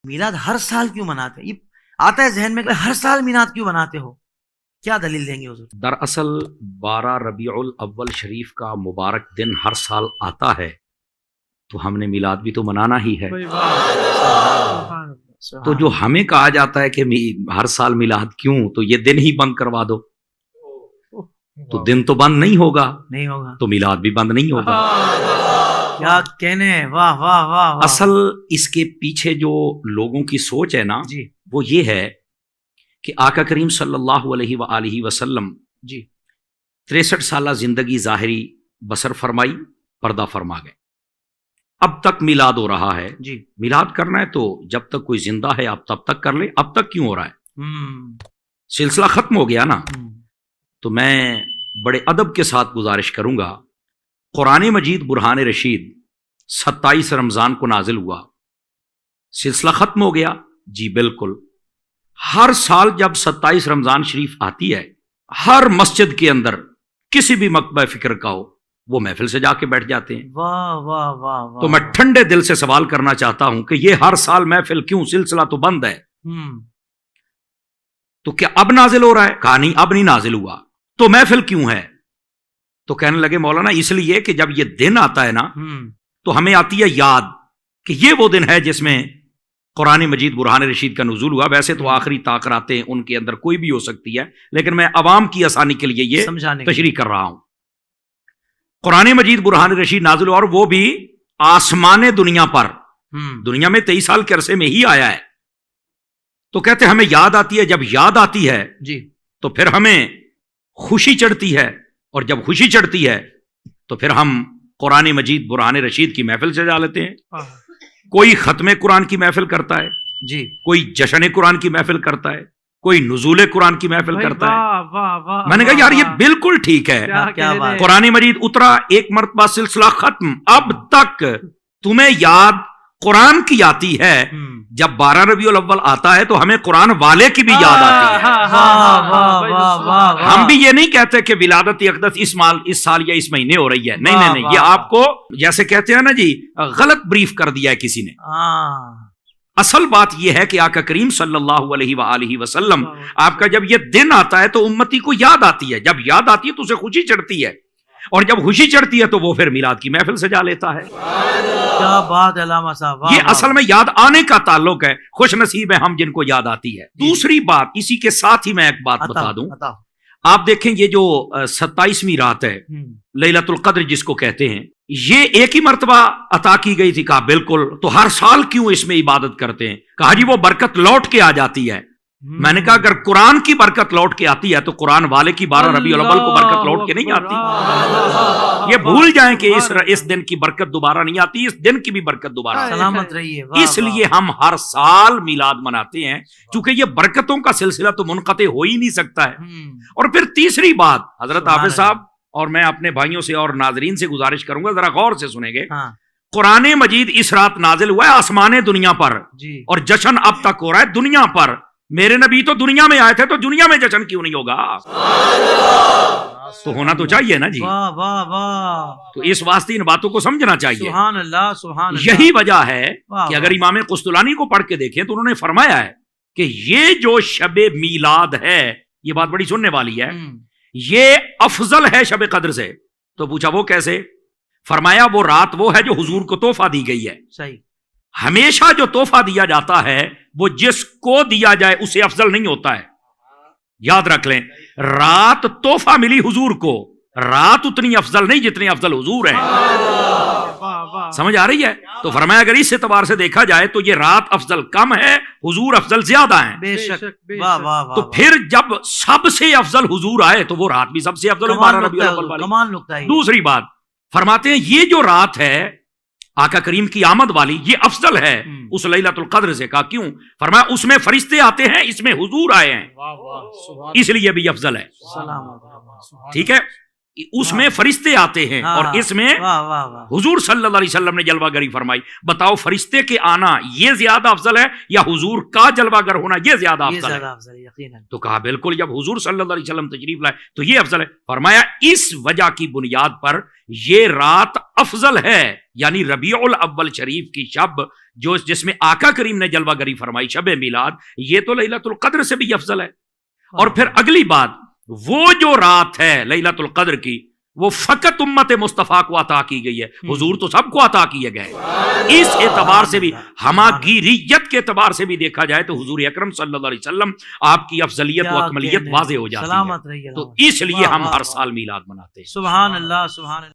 میلاد ہر سال کیوں مناتے ہیں؟ یہ آتا ہے ذہن میں کہ ہر سال میلاد کیوں مناتے ہو، کیا دلیل دیں گے حضور؟ دراصل 12 ربیع الاول شریف کا مبارک دن ہر سال آتا ہے تو ہم نے میلاد بھی تو منانا ہی ہے۔ تو جو ہمیں کہا جاتا ہے کہ ہر سال میلاد کیوں، تو یہ دن ہی بند کروا دو، تو دن تو بند نہیں ہوگا، نہیں ہوگا تو میلاد بھی بند نہیں ہوگا۔ کیا کہنے، واہ واہ واہ واہ۔ اصل اس کے پیچھے جو لوگوں کی سوچ ہے نا، جی وہ یہ ہے کہ آقا کریم صلی اللہ علیہ وآلہ وسلم جی 63 سالہ زندگی ظاہری بسر فرمائی، پردہ فرما گئے، اب تک میلاد ہو رہا ہے۔ جی میلاد کرنا ہے تو جب تک کوئی زندہ ہے آپ تب تک کر لیں، اب تک کیوں ہو رہا ہے؟ سلسلہ ختم ہو گیا نا۔ تو میں بڑے ادب کے ساتھ گزارش کروں گا، قرآن مجید برہان رشید 27 رمضان کو نازل ہوا، سلسلہ ختم ہو گیا؟ جی بالکل۔ ہر سال جب 27 رمضان شریف آتی ہے، ہر مسجد کے اندر کسی بھی مکتبہ فکر کا ہو، وہ محفل سے جا کے بیٹھ جاتے ہیں۔ واہ واہ واہ واہ۔ تو میں ٹھنڈے دل سے سوال کرنا چاہتا ہوں کہ یہ ہر سال محفل کیوں؟ سلسلہ تو بند ہے، تو کیا اب نازل ہو رہا ہے؟ کہا نہیں، اب نہیں نازل ہوا، تو محفل کیوں ہے؟ تو کہنے لگے مولانا اس لیے کہ جب یہ دن آتا ہے نا تو ہمیں آتی ہے یاد کہ یہ وہ دن ہے جس میں قرآن مجید برہان رشید کا نزول ہوا۔ ویسے تو آخری تاخراتیں ان کے اندر کوئی بھی ہو سکتی ہے، لیکن میں عوام کی آسانی کے لیے یہ تشریح کر رہا ہوں۔ قرآن مجید برہان رشید نازل ہوا، اور وہ بھی آسمان دنیا پر، دنیا میں 23 سال کے عرصے میں ہی آیا ہے۔ تو کہتے ہمیں یاد آتی ہے، جب یاد آتی ہے جی تو پھر ہمیں خوشی چڑھتی ہے، اور جب خوشی چڑھتی ہے تو پھر ہم قرآن مجید برہان رشید کی محفل سے جا لیتے ہیں۔ کوئی ختم قرآن کی محفل کرتا ہے، جی کوئی جشن قرآن کی محفل کرتا ہے، کوئی نزول قرآن کی محفل کرتا ہے۔ میں نے کہا یار یہ بالکل ٹھیک ہے، کیا بات۔ قرآن مجید اترا، ایک مرتبہ سلسلہ ختم، اب تک تمہیں یاد قرآن کی آتی ہے، جب 12 ربیع الاول آتا ہے تو ہمیں قرآن والے کی بھی یاد آتی ہے۔ ہم بھی یہ نہیں کہتے کہ ولادت اقدس اس سال یا اس مہینے ہو رہی ہے، نہیں نہیں، یہ آپ کو جیسے کہتے ہیں نا جی، غلط بریف کر دیا ہے کسی نے۔ اصل بات یہ ہے کہ آقا کریم صلی اللہ علیہ وآلہ وسلم آپ کا جب یہ دن آتا ہے تو امتی کو یاد آتی ہے، جب یاد آتی ہے تو اسے خوشی چڑھتی ہے، اور جب خوشی چڑھتی ہے تو وہ پھر میلاد کی محفل سے جا لیتا ہے۔ کیا بات علامہ صاحب، یہ اصل میں یاد آنے کا تعلق ہے، خوش نصیب ہے ہم جن کو یاد آتی ہے۔ دوسری بات اسی کے ساتھ ہی میں ایک بات بتا دوں، آپ دیکھیں یہ جو 27ویں رات ہے، لیلۃ القدر جس کو کہتے ہیں، یہ ایک ہی مرتبہ عطا کی گئی تھی؟ کہا بالکل۔ تو ہر سال کیوں اس میں عبادت کرتے ہیں؟ کہا جی وہ برکت لوٹ کے آ جاتی ہے۔ میں نے کہا اگر قرآن کی برکت لوٹ کے آتی ہے تو قرآن والے کی 12 ربیع الاول کو برکت لوٹ کے نہیں آتی۔ یہ بھول جائیں کہ اس دن کی برکت دوبارہ نہیں آتی، اس دن کی بھی برکت دوبارہ سلامت رہیے۔ اس لیے ہم ہر سال میلاد مناتے ہیں، چونکہ یہ برکتوں کا سلسلہ تو منقطع ہو ہی نہیں سکتا ہے۔ اور پھر تیسری بات، حضرت حافظ صاحب اور میں اپنے بھائیوں سے اور ناظرین سے گزارش کروں گا، ذرا غور سے سنیں گے۔ قرآن مجید اس رات نازل ہوا ہے آسمان دنیا پر، اور جشن اب تک ہو رہا ہے دنیا پر۔ میرے نبی تو دنیا میں آئے تھے، تو دنیا میں جشن کیوں نہیں ہوگا؟ تو ہونا تو چاہیے نا جی۔ واہ واہ واہ۔ تو اس واسطے ان باتوں کو سمجھنا چاہیے۔ سبحان اللہ سبحان اللہ۔ یہی وجہ ہے کہ اگر امام قسطلانی کو پڑھ کے دیکھیں تو انہوں نے فرمایا ہے کہ یہ جو شب میلاد ہے، یہ بات بڑی سننے والی ہے، یہ افضل ہے شب قدر سے۔ تو پوچھا وہ کیسے؟ فرمایا وہ رات وہ ہے جو حضور کو تحفہ دی گئی ہے۔ صحیح۔ ہمیشہ جو تحفہ دیا جاتا ہے وہ جس کو دیا جائے اسے افضل نہیں ہوتا ہے، یاد رکھ لیں۔ رات تحفہ ملی حضور کو، رات اتنی افضل نہیں جتنی افضل حضور ہیں۔ سمجھ آ رہی ہے؟ تو فرمایا اگر اس اعتبار سے دیکھا جائے تو یہ رات افضل کم ہے، حضور افضل زیادہ ہیں۔ بے شک۔ واہ واہ واہ۔ تو پھر جب سب سے افضل حضور آئے تو وہ رات بھی سب سے افضل 12 ربیع الاول والی۔ کمال نقطہ ہے۔ دوسری بات فرماتے ہیں یہ جو رات ہے آقا کریم کی آمد والی، یہ افضل ہے اس لیلۃ القدر سے۔ کہا کیوں؟ فرمایا اس میں فرشتے آتے ہیں، اس میں حضور آئے ہیں، اس لیے بھی افضل ہے۔ ٹھیک ہے؟ اس میں فرشتے آتے ہیں اور اس میں حضور صلی اللہ علیہ وسلم نے جلوہ گری فرمائی. بتاؤ فرشتے کے آنا یہ زیادہ افضل ہے یا حضور کا جلوہ گر ہونا یہ زیادہ افضل ہے؟ تو کہا بالکل، جب حضور صلی اللہ علیہ وسلم تشریف لائے تو یہ افضل ہے. فرمایا اس وجہ کی بنیاد پر یہ رات افضل ہے، یعنی ربیع الاول شریف کی شب جس میں آقا کریم نے جلوہ گری فرمائی، شب میلاد، یہ تو لیلۃ القدر سے بھی افضل ہے. اور پھر اگلی بات، وہ جو رات ہے لیلۃ القدر کی وہ فقط امت مصطفیٰ کو عطا کی گئی ہے، حضور تو سب کو عطا کیے گئے. اس اعتبار سے بھی، ہماگیریت کے اعتبار سے بھی دیکھا جائے تو حضور اکرم صلی اللہ علیہ وسلم آپ کی افضلیت و اکملیت واضح ہو جاتی ہے. تو اس لیے ہم ہر سال میلاد مناتے ہیں. سبحان اللہ، سبحان اللہ.